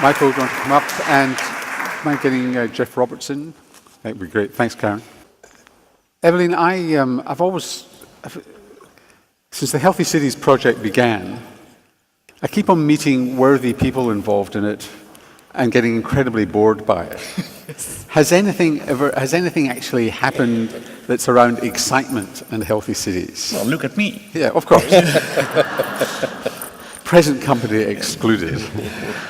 Michael, do you want to come up? And mind getting Jeff Robertson? That would be great. Thanks, Karen. Evelyn, since the Healthy Cities project began, I keep on meeting worthy people involved in it and getting incredibly bored by it. Has anything actually happened that's around excitement and healthy cities? Well, look at me. Yeah, of course. Present company excluded.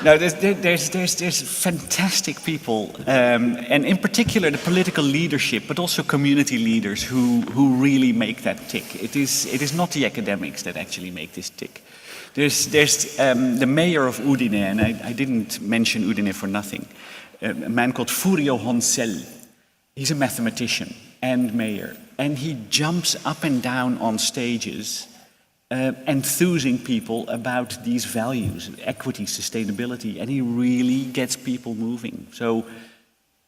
No, there's fantastic people, and in particular the political leadership, but also community leaders who really make that tick. It is not the academics that actually make this tick. There's the mayor of Udine, and I didn't mention Udine for nothing. A man called Furio Honcel. He's a mathematician and mayor, and he jumps up and down on stages enthusing people about these values, equity, sustainability, and he really gets people moving. So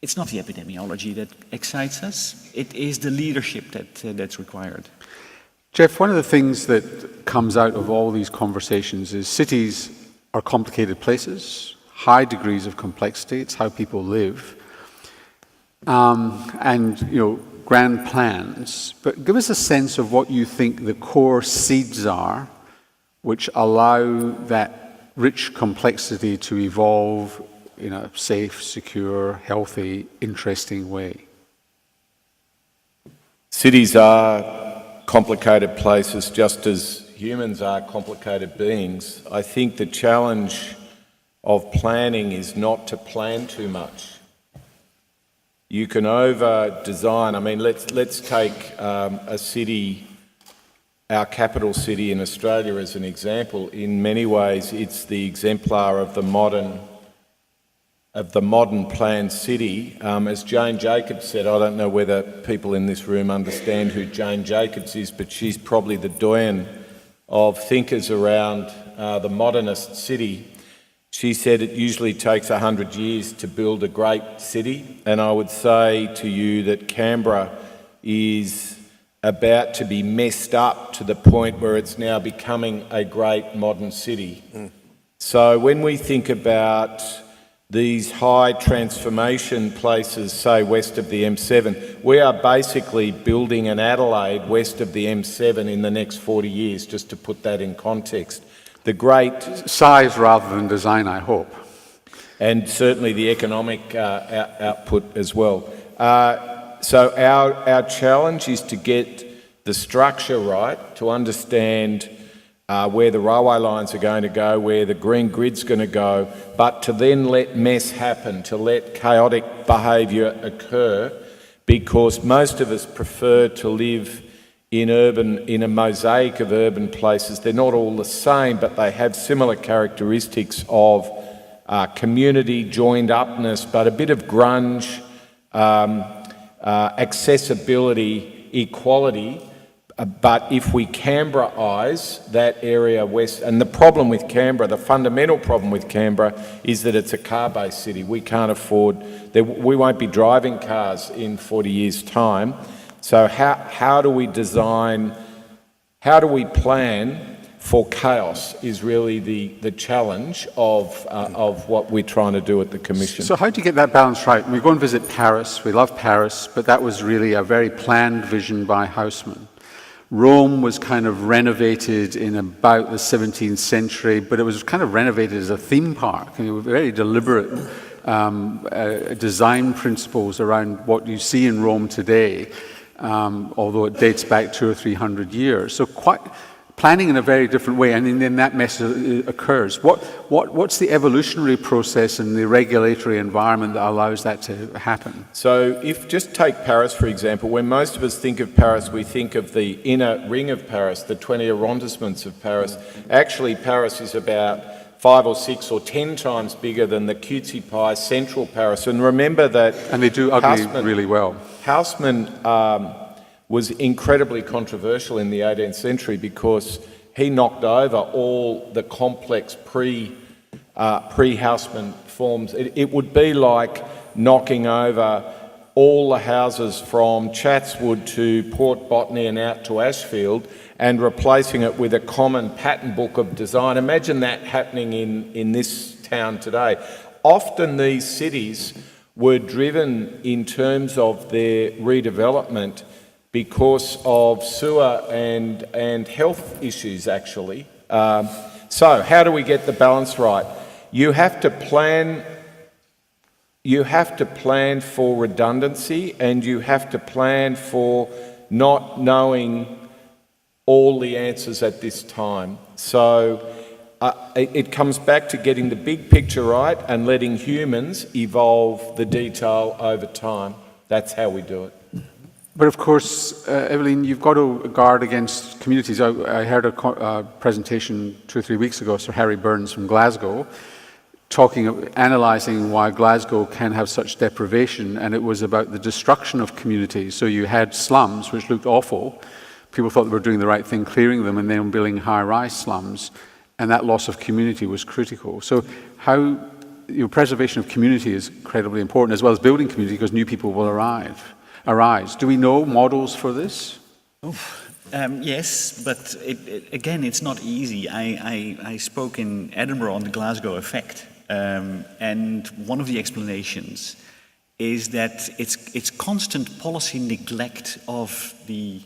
it's not the epidemiology that excites us, it is the leadership that's required. Jeff, one of the things that comes out of all these conversations is cities are complicated places, high degrees of complexity, it's how people live, and grand plans, but give us a sense of what you think the core seeds are which allow that rich complexity to evolve in a safe, secure, healthy, interesting way. Cities are complicated places just as humans are complicated beings. I think the challenge of planning is not to plan too much. You can over-design. I mean, let's take a city, our capital city in Australia as an example. In many ways, it's the exemplar of the modern planned city. As Jane Jacobs said, I don't know whether people in this room understand who Jane Jacobs is, but she's probably the doyen of thinkers around the modernist city. She said it usually takes 100 years to build a great city, and I would say to you that Canberra is about to be messed up to the point where it's now becoming a great modern city. So when we think about these high transformation places, say west of the M7, we are basically building an Adelaide west of the M7 in the next 40 years, just to put that in context. The great size rather than design, I hope. And certainly the economic output as well. So our challenge is to get the structure right, to understand where the railway lines are going to go, where the green grid's going to go, but to then let mess happen, to let chaotic behaviour occur, because most of us prefer to live in a mosaic of urban places. They're not all the same, but they have similar characteristics of community, joined upness, but a bit of grunge, accessibility, equality. But if we Canberra-ise that area west, and the problem with Canberra, the fundamental problem with Canberra is that it's a car-based city. We can't afford, we won't be driving cars in 40 years' time. So how do we design, how do we plan for chaos is really the challenge of what we're trying to do at the Commission. So how do you get that balance right? We go and visit Paris, we love Paris, but that was really a very planned vision by Haussmann. Rome was kind of renovated in about the 17th century, but it was kind of renovated as a theme park. I mean, very deliberate design principles around what you see in Rome today. Although it dates back 200 or 300 years. So quite planning in a very different way, and then that mess occurs. What's the evolutionary process and the regulatory environment that allows that to happen? So if just take Paris, for example, when most of us think of Paris, we think of the inner ring of Paris, the 20 arrondissements of Paris. Actually, Paris is about 5 or 6 or 10 times bigger than the cutesy pie central Paris. And remember that... And they do ugly really well. Haussmann was incredibly controversial in the 18th century because he knocked over all the complex pre-Haussmann forms. It would be like knocking over all the houses from Chatswood to Port Botany and out to Ashfield and replacing it with a common pattern book of design. Imagine that happening in this town today. often these cities were driven in terms of their redevelopment because of sewer and health issues, actually. So how do we get the balance right? You have to plan for redundancy, and you have to plan for not knowing all the answers at this time. So it comes back to getting the big picture right and letting humans evolve the detail over time. That's how we do it. But of course, Evelyn, you've got to guard against communities. I heard a presentation 2 or 3 weeks ago, Sir Harry Burns from Glasgow, analysing why Glasgow can have such deprivation, and it was about the destruction of communities. So you had slums, which looked awful. People thought they were doing the right thing, clearing them, and then building high-rise slums, and that loss of community was critical. So preservation of community is incredibly important, as well as building community, because new people will arise. Do we know models for this? Yes, but again, it's not easy. I spoke in Edinburgh on the Glasgow effect, and one of the explanations is that it's constant policy neglect of the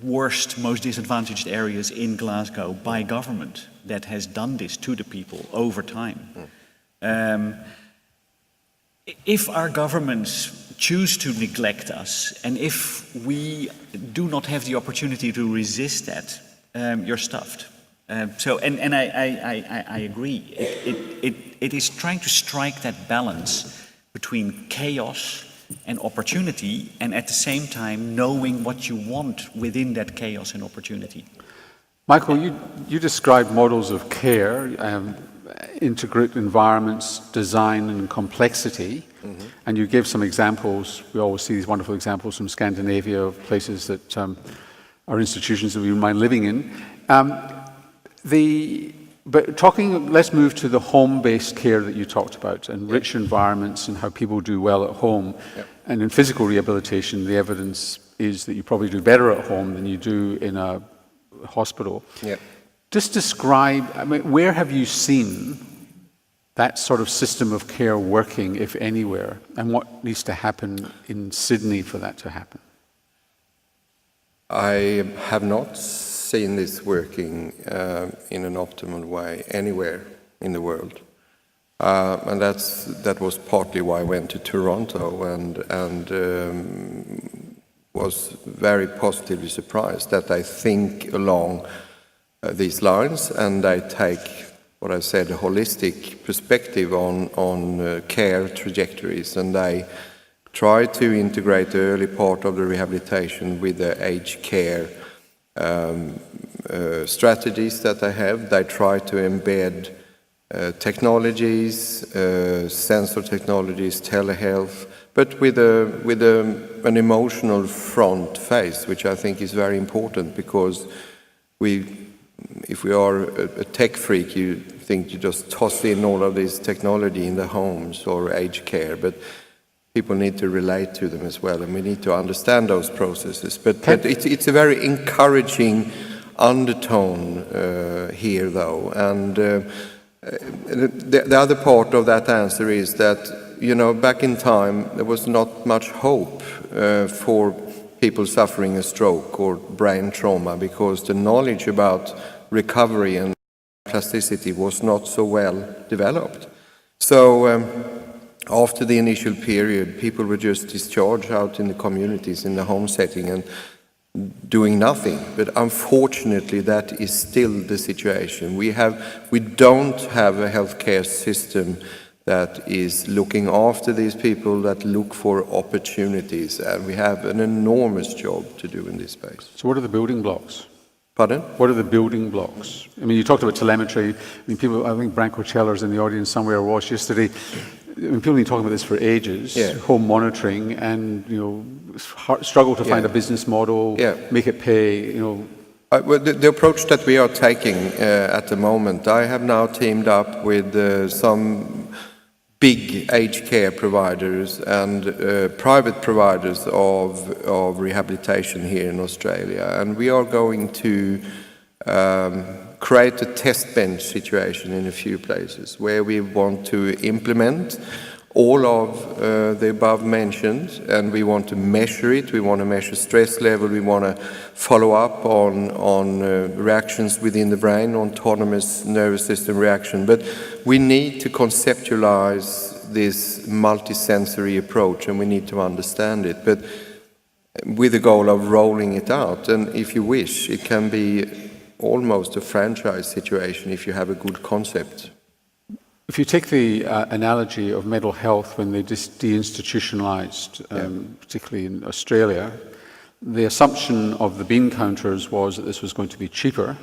worst, most disadvantaged areas in Glasgow by government that has done this to the people over time. If our governments choose to neglect us, and if we do not have the opportunity to resist that, you're stuffed. I agree. It is trying to strike that balance between chaos and opportunity, and at the same time knowing what you want within that chaos and opportunity. Michael, you described models of care, integrate environments, design and complexity, and you gave some examples. We always see these wonderful examples from Scandinavia of places that are institutions that we wouldn't mind living in. Let's move to the home-based care that you talked about, and rich environments and how people do well at home. Yep. And in physical rehabilitation, the evidence is that you probably do better at home than you do in a hospital. Yep. Just describe, where have you seen that sort of system of care working, if anywhere, and what needs to happen in Sydney for that to happen? I have not seen this working in an optimal way anywhere in the world. And that was partly why I went to Toronto and was very positively surprised that they think along these lines, and they take what I said, a holistic perspective on care trajectories, and they try to integrate the early part of the rehabilitation with the aged care strategies that they have. They try to embed technologies, sensor technologies, telehealth, but with an emotional front face, which I think is very important, because if we are a tech freak, you think you just toss in all of this technology in the homes or aged care, but people need to relate to them as well, and we need to understand those processes. But it's a very encouraging undertone here, though. And the other part of that answer is that, you know, back in time, there was not much hope for people suffering a stroke or brain trauma, because the knowledge about recovery and plasticity was not so well developed. So after the initial period, people were just discharged out in the communities, in the home setting, and doing nothing. But unfortunately, that is still the situation. We don't have a healthcare system that is looking after these people, that look for opportunities, and we have an enormous job to do in this space. So what are the building blocks? Pardon? What are the building blocks? I mean, you talked about telemetry. I mean, people, I think Branko Celler's in the audience somewhere, was yesterday. I mean, people have been talking about this for ages, home monitoring, and, you know, struggle to find a business model, make it pay, you know. Well, the approach that we are taking at the moment, I have now teamed up with some big aged care providers and private providers of rehabilitation here in Australia, and we are going to create a test bench situation in a few places where we want to implement all of the above mentioned, and we want to measure it. We want to measure stress level. We want to follow up on reactions within the brain, autonomous nervous system reaction. But we need to conceptualize this multisensory approach, and we need to understand it. But with the goal of rolling it out, and if you wish, it can be almost a franchise situation if you have a good concept. If you take the analogy of mental health when they deinstitutionalized, particularly in Australia, the assumption of the bean counters was that this was going to be cheaper,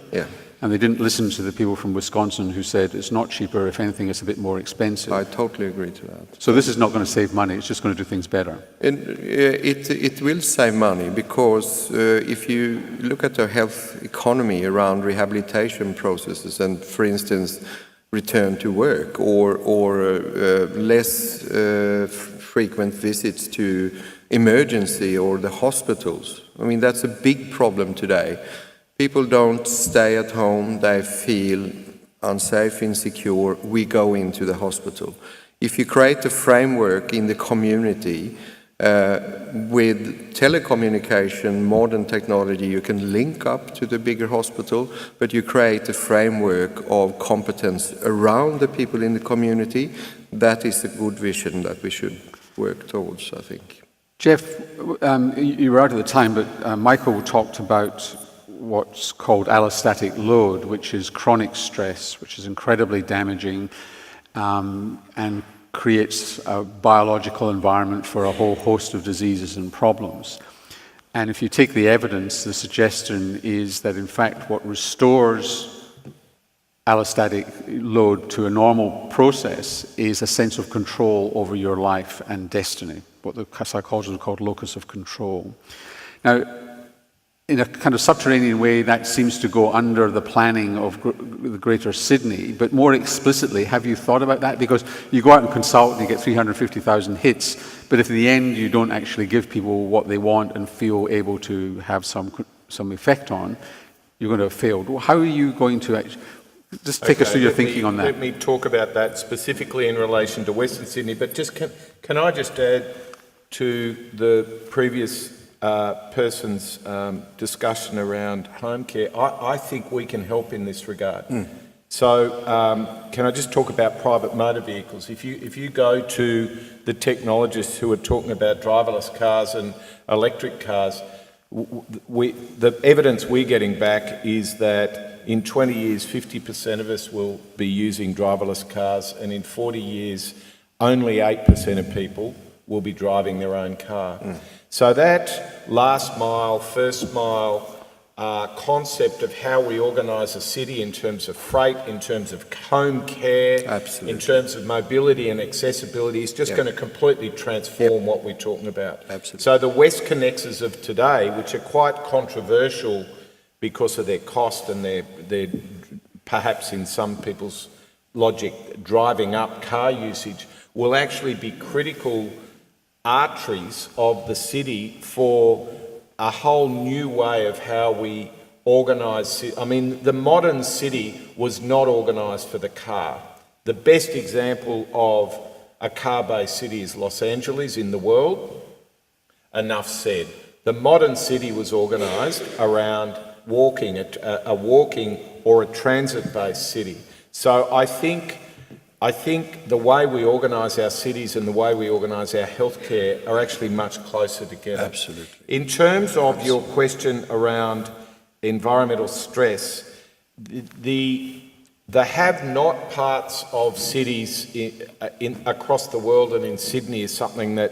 and they didn't listen to the people from Wisconsin who said it's not cheaper, if anything it's a bit more expensive. I totally agree to that. So this is not going to save money, it's just going to do things better. And it will save money because if you look at the health economy around rehabilitation processes and, for instance, return to work or less frequent visits to emergency or the hospitals. I mean, that's a big problem today. People don't stay at home, they feel unsafe, insecure, we go into the hospital. If you create a framework in the community with telecommunication, modern technology, you can link up to the bigger hospital, but you create a framework of competence around the people in the community. That is a good vision that we should work towards, I think. Jeff, you were out at the time, but Michael talked about what's called allostatic load, which is chronic stress, which is incredibly damaging and creates a biological environment for a whole host of diseases and problems. And if you take the evidence, the suggestion is that in fact what restores allostatic load to a normal process is a sense of control over your life and destiny, what the psychologists call locus of control. Now, in a kind of subterranean way, that seems to go under the planning of the Greater Sydney, but more explicitly, have you thought about that? Because you go out and consult and you get 350,000 hits, but if in the end you don't actually give people what they want and feel able to have some effect on, you're going to have failed. How are you going to actually... Just take us through your thinking on that. Let me talk about that specifically in relation to Western Sydney, but just can I just add to the previous person's discussion around home care? I think we can help in this regard. So can I just talk about private motor vehicles? If you go to the technologists who are talking about driverless cars and electric cars, the evidence we're getting back is that in 20 years, 50% of us will be using driverless cars, and in 40 years, only 8% of people will be driving their own car. So that last mile, first mile concept of how we organise a city in terms of freight, in terms of home care, in terms of mobility and accessibility is just going to completely transform what we're talking about. So the WestConnexes of today, which are quite controversial because of their cost and their perhaps in some people's logic driving up car usage, will actually be critical arteries of the city for a whole new way of how we organise. I mean, the modern city was not organised for the car. The best example of a car-based city is Los Angeles in the world. Enough said. The modern city was organised around walking, a walking or a transit-based city. So I think the way we organise our cities and the way we organise our healthcare are actually much closer together. Absolutely. In terms of your question around environmental stress, the have-not parts of cities across the world and in Sydney is something that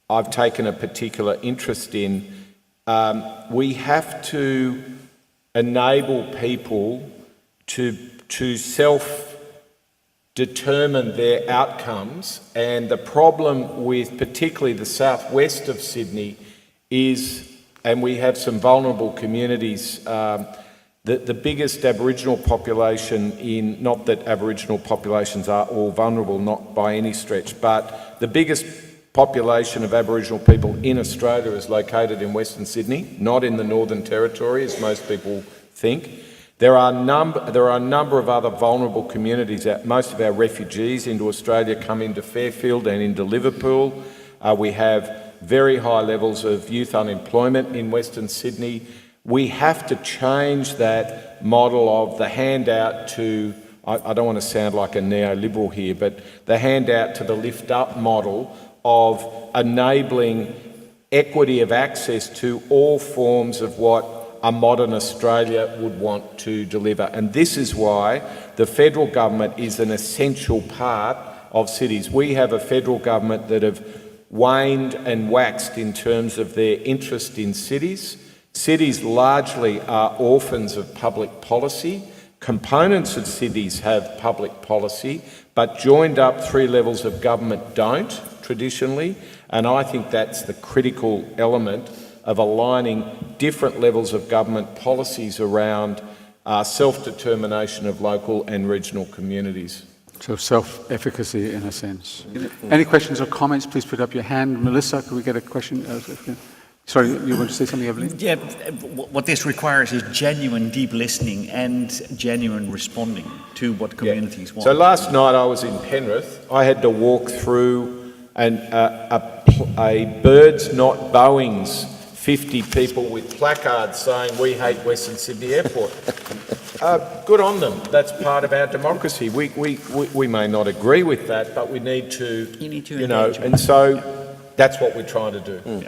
I've taken a particular interest in. We have to enable people to self-determine their outcomes, and the problem with particularly the southwest of Sydney is, and we have some vulnerable communities, the biggest Aboriginal population in, not that Aboriginal populations are all vulnerable, not by any stretch, but the biggest population of Aboriginal people in Australia is located in Western Sydney, not in the Northern Territory, as most people think. There are a number of other vulnerable communities. Most of our refugees into Australia come into Fairfield and into Liverpool. We have very high levels of youth unemployment in Western Sydney. We have to change that model of the handout to, I don't want to sound like a neoliberal here, but the handout to the lift up model of enabling equity of access to all forms of what a modern Australia would want to deliver. And this is why the federal government is an essential part of cities. We have a federal government that have waned and waxed in terms of their interest in cities. Cities largely are orphans of public policy. Components of cities have public policy, but joined up three levels of government don't traditionally. And I think that's the critical element of aligning different levels of government policies around self-determination of local and regional communities. So self-efficacy in a sense. Any questions or comments, please put up your hand. Melissa, could we get a question? Sorry, you want to say something, Evelyn? Yeah, what this requires is genuine deep listening and genuine responding to what communities want. So last night I was in Penrith. I had to walk through a Birds Not Boeings 50 people with placards saying we hate Western Sydney Airport. Good on them. That's part of our democracy. We may not agree with that, but we need to, You know, and so that's what we're trying to do. Yeah.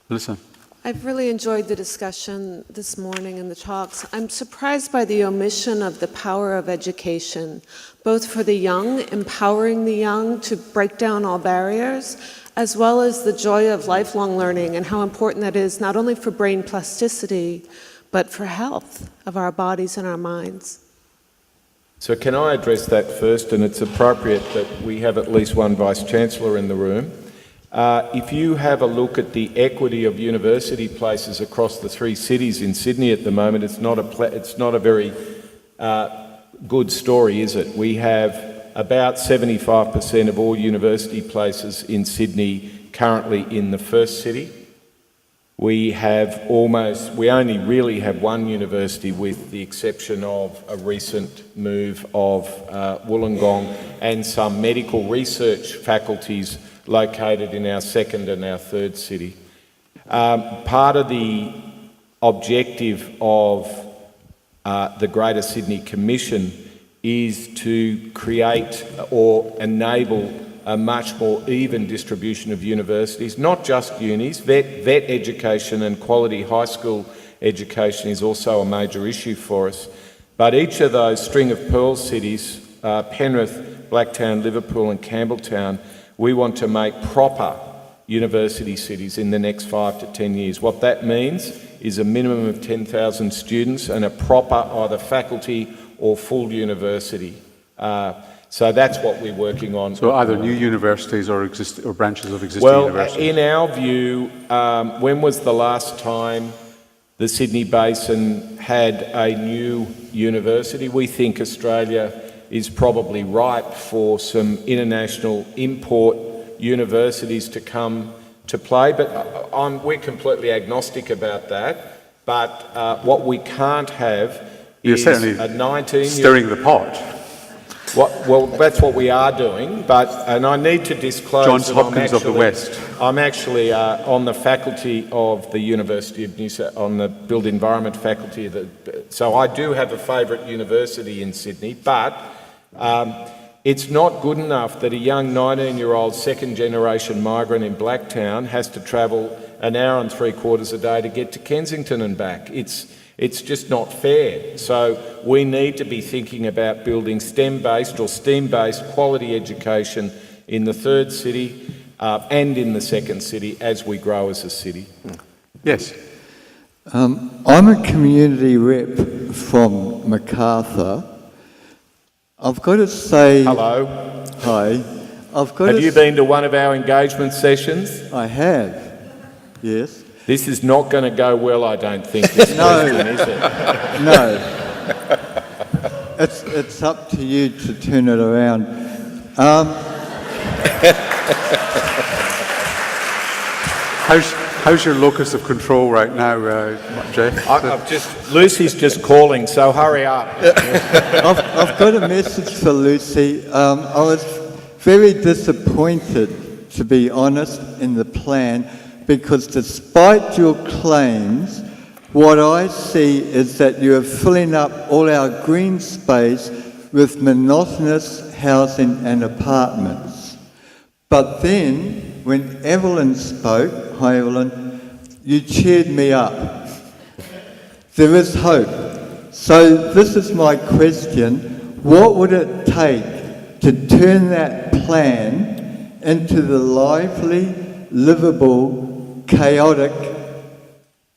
Melissa? I've really enjoyed the discussion this morning and the talks. I'm surprised by the omission of the power of education, both for the young, empowering the young to break down all barriers, as well as the joy of lifelong learning and how important that is not only for brain plasticity, but for health of our bodies and our minds. So can I address that first? And it's appropriate that we have at least one Vice-Chancellor in the room. If you have a look at the equity of university places across the three cities in Sydney at the moment, it's not a very good story, is it? We have about 75% of all university places in Sydney currently in the first city. We only really have one university with the exception of a recent move of Wollongong and some medical research faculties located in our second and our third city. Part of the objective of the Greater Sydney Commission is to create or enable a much more even distribution of universities, not just unis. Vet education and quality high school education is also a major issue for us. But each of those string of pearl cities, Penrith, Blacktown, Liverpool and Campbelltown, we want to make proper university cities in the next 5 to 10 years. What that means is a minimum of 10,000 students and a proper either faculty or full university. So that's what we're working on. So either new universities or branches of existing universities? Well, in our view, when was the last time the Sydney Basin had a new university? We think Australia is probably ripe for some international import universities to come to play, but we're completely agnostic about that. But what we can't have is a 19-year... stirring the pot. Well, that's what we are doing, and I need to disclose Johns Hopkins of the West. I'm actually on the faculty of the University of New South, on the Built Environment faculty. So I do have a favourite university in Sydney, but it's not good enough that a young 19-year-old second-generation migrant in Blacktown has to travel an hour and 3/4 a day to get to Kensington and back. It's just not fair. So we need to be thinking about building STEM-based or STEAM-based quality education in the third city and in the second city as we grow as a city. Yes. I'm a community rep from Macarthur. I've got to say... Hello. Hi. Have you been to one of our engagement sessions? I have, yes. This is not going to go well, I don't think, this question, is it? No. It's up to you to turn it around. How's your locus of control right now, Jeff? Lucy's just calling, so hurry up. I've got a message for Lucy. I was very disappointed, to be honest, in the plan, because despite your claims, what I see is that you are filling up all our green space with monotonous housing and apartments. But then, when Evelyn spoke, hi Evelyn, you cheered me up. There is hope. So this is my question. What would it take to turn that plan into the lively, livable, chaotic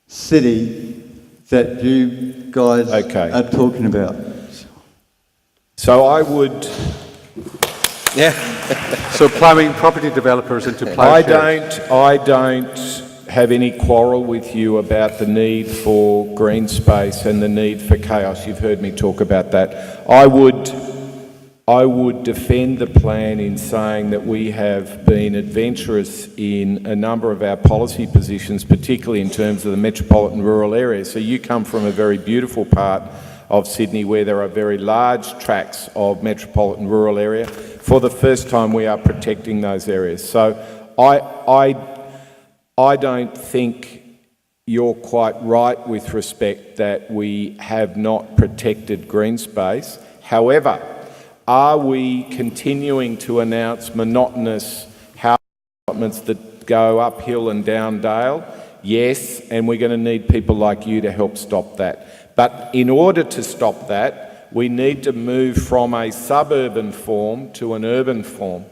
city that you guys are talking about? So I would... So ploughing property developers into ploughshares. I don't have any quarrel with you about the need for green space and the need for chaos. You've heard me talk about that. I would defend the plan in saying that we have been adventurous in a number of our policy positions, particularly in terms of the metropolitan rural areas. So you come from a very beautiful part of Sydney where there are very large tracts of metropolitan rural area. For the first time, we are protecting those areas. So I don't think you're quite right with respect that we have not protected green space. However, are we continuing to announce monotonous house developments that go uphill and down dale? Yes, and we're going to need people like you to help stop that. But in order to stop that, we need to move from a suburban form to an urban form.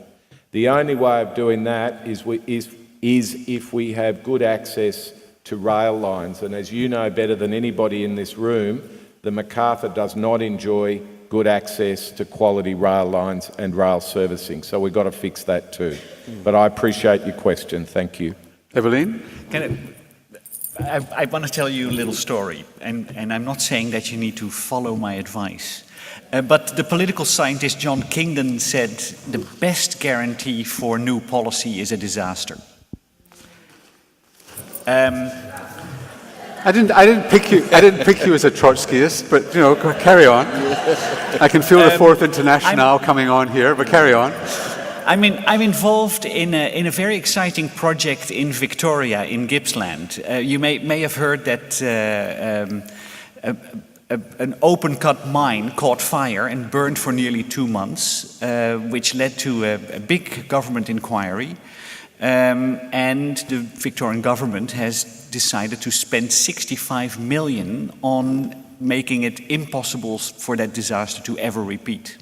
The only way of doing that is if we have good access to rail lines. And as you know better than anybody in this room, the Macarthur does not enjoy good access to quality rail lines and rail servicing. So we've got to fix that too. But I appreciate your question. Thank you. Evelyn? I want to tell you a little story, and I'm not saying that you need to follow my advice. But the political scientist John Kingdon said the best guarantee for new policy is a disaster. I didn't pick you as a Trotskyist, but you know, carry on. I can feel the Fourth International coming on here, but carry on. I'm involved in a very exciting project in Victoria, in Gippsland. You may have heard that an open-cut mine caught fire and burned for nearly 2 months, which led to a big government inquiry. And the Victorian government has decided to spend 65 million on making it impossible for that disaster to ever repeat.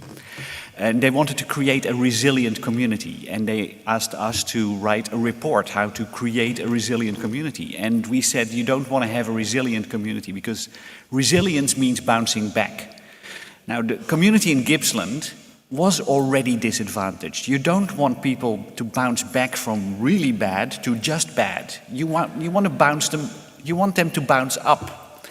And they wanted to create a resilient community, and they asked us to write a report how to create a resilient community. And we said, you don't want to have a resilient community because resilience means bouncing back. Now, the community in Gippsland was already disadvantaged. You don't want people to bounce back from really bad to just bad. You want to bounce them. You want them to bounce up.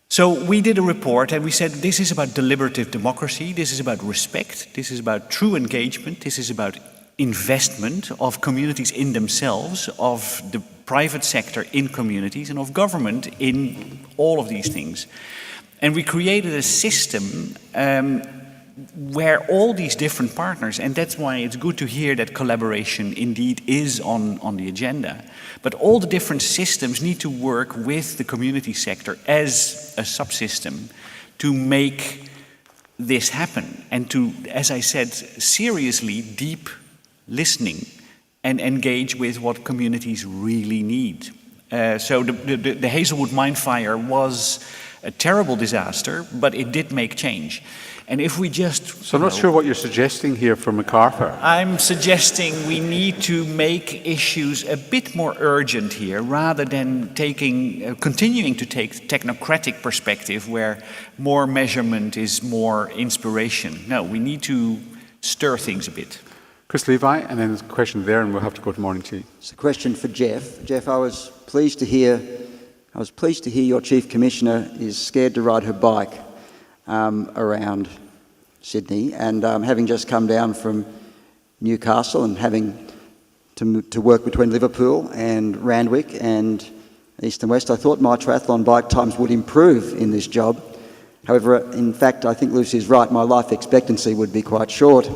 So we did a report and we said this is about deliberative democracy, this is about respect, this is about true engagement, this is about investment of communities in themselves, of the private sector in communities, and of government in all of these things. And we created a system where all these different partners, and that's why it's good to hear that collaboration indeed is on the agenda, but all the different systems need to work with the community sector as a subsystem to make this happen and to, as I said, seriously deep listening and engage with what communities really need. So the Hazelwood mine fire was a terrible disaster, but it did make change. And if we just... So I'm not sure what you're suggesting here for Macarthur. I'm suggesting we need to make issues a bit more urgent here, rather than continuing to take technocratic perspective where more measurement is more inspiration. No, we need to stir things a bit. Chris Levi, and then there's a question there, and we'll have to go to morning tea. It's a question for Jeff. Jeff, I was pleased to hear your Chief Commissioner is scared to ride her bike around Sydney, and having just come down from Newcastle and having to work between Liverpool and Randwick and East and West. I thought my triathlon bike times would improve in this job. However, in fact, I think Lucy's right. My life expectancy would be quite short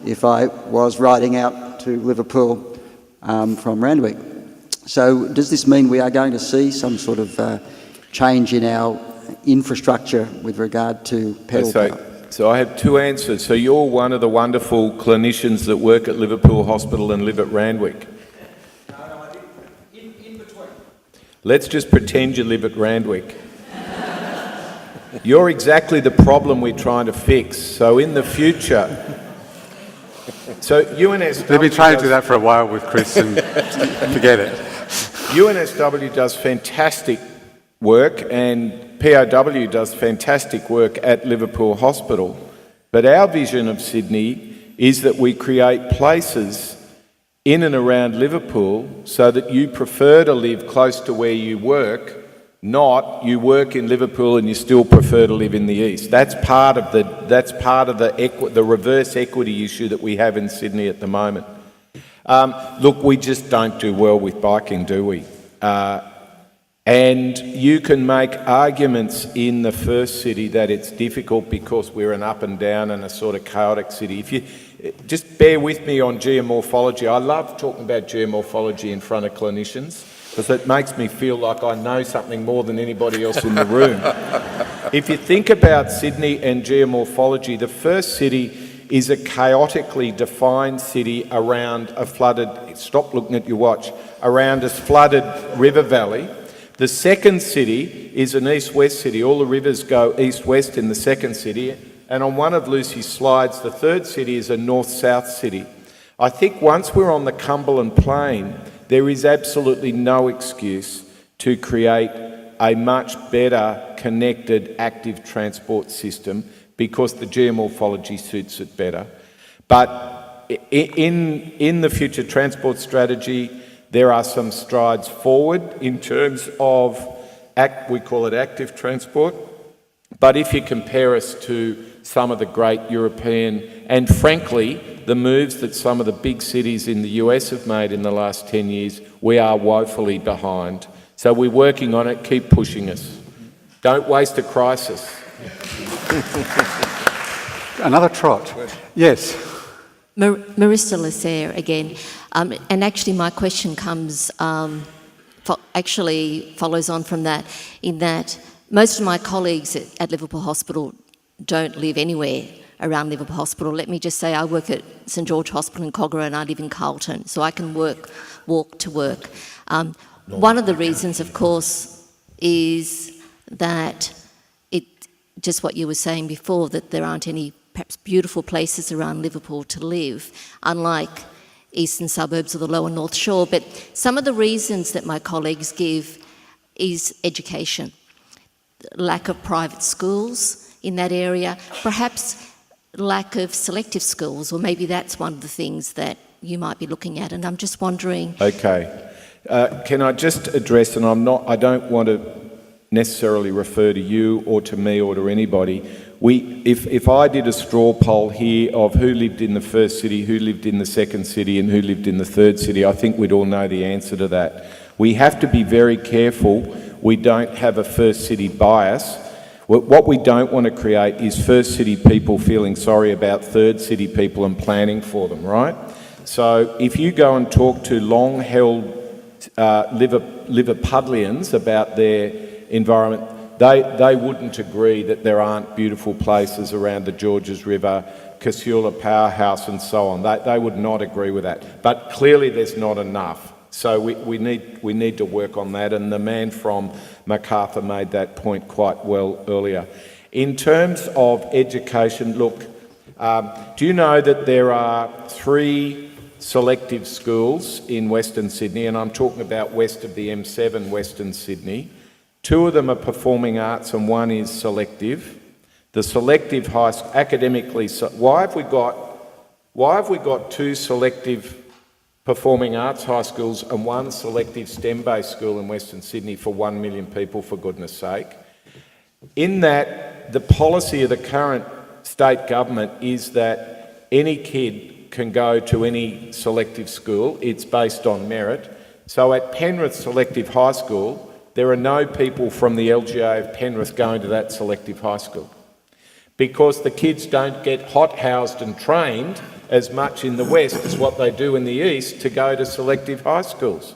if I was riding out to Liverpool from Randwick. So does this mean we are going to see some sort of change in our infrastructure with regard to pedal power? So I have two answers. So you're one of the wonderful clinicians that work at Liverpool Hospital and live at Randwick. No, I think in between. Let's just pretend you live at Randwick. You're exactly the problem we're trying to fix. So in the future, so UNSW... They've been trying to do that for a while with Chris and forget it. UNSW does fantastic work and POW does fantastic work at Liverpool Hospital. But our vision of Sydney is that we create places in and around Liverpool so that you prefer to live close to where you work, not you work in Liverpool and you still prefer to live in the east. That's part of the reverse equity issue that we have in Sydney at the moment. Look, we just don't do well with biking, do we? And you can make arguments in the first city that it's difficult because we're an up and down and a sort of chaotic city. If you just bear with me on geomorphology. I love talking about geomorphology in front of clinicians because it makes me feel like I know something more than anybody else in the room. If you think about Sydney and geomorphology, the first city is a chaotically defined city around a flooded, stop looking at your watch, around a flooded river valley. The second city is an east-west city. All the rivers go east-west in the second city. And on one of Lucy's slides, the third city is a north-south city. I think once we're on the Cumberland Plain, there is absolutely no excuse to create a much better connected active transport system because the geomorphology suits it better. But in the future transport strategy, there are some strides forward in terms of, we call it active transport, but if you compare us to some of the great European, and frankly, the moves that some of the big cities in the US have made in the last 10 years, we are woefully behind. So we're working on it, keep pushing us. Don't waste a crisis. Another trot. Yes. Marissa Lasserre again. And actually my question comes, follows on from that, in that most of my colleagues at Liverpool Hospital don't live anywhere around Liverpool Hospital. Let me just say I work at St George Hospital in Kogarah and I live in Carlton, so I can walk to work. One of the reasons, of course, is that just what you were saying before, that there aren't any perhaps beautiful places around Liverpool to live, unlike eastern suburbs or the lower North Shore. But some of the reasons that my colleagues give is education, lack of private schools in that area, perhaps lack of selective schools, or maybe that's one of the things that you might be looking at. And I'm just wondering... Okay. Can I just address, and I don't want to necessarily refer to you or to me or to anybody. If I did a straw poll here of who lived in the first city, who lived in the second city and who lived in the third city, I think we'd all know the answer to that. We have to be very careful we don't have a first city bias. What we don't want to create is first city people feeling sorry about third city people and planning for them, right? So if you go and talk to long-held Liverpudlians about their environment, they wouldn't agree that there aren't beautiful places around the Georges River, Casula Powerhouse and so on. They would not agree with that. But clearly there's not enough. So we need to work on that, and the man from Macarthur made that point quite well earlier. In terms of education, look, do you know that there are 3 selective schools in Western Sydney, and I'm talking about west of the M7, Western Sydney. 2 of them are performing arts and 1 is selective. The selective academically, why have we got 2 selective performing arts high schools and 1 selective STEM-based school in Western Sydney for 1 million people, for goodness sake? In that, the policy of the current state government is that any kid can go to any selective school. It's based on merit. So at Penrith Selective High School, there are no people from the LGA of Penrith going to that selective high school because the kids don't get hot-housed and trained as much in the West as what they do in the East to go to selective high schools.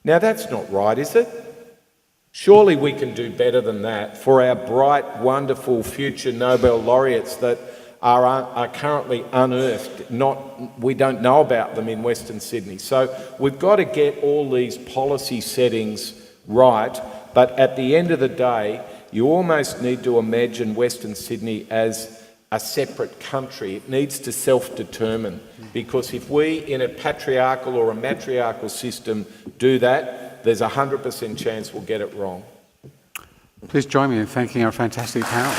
Now that's not right, is it? Surely we can do better than that for our bright, wonderful future Nobel laureates that are currently unearthed. We don't know about them in Western Sydney. So we've got to get all these policy settings right, but at the end of the day, you almost need to imagine Western Sydney as a separate country. It needs to self-determine, because if we, in a patriarchal or a matriarchal system, do that, there's a 100% chance we'll get it wrong. Please join me in thanking our fantastic panel.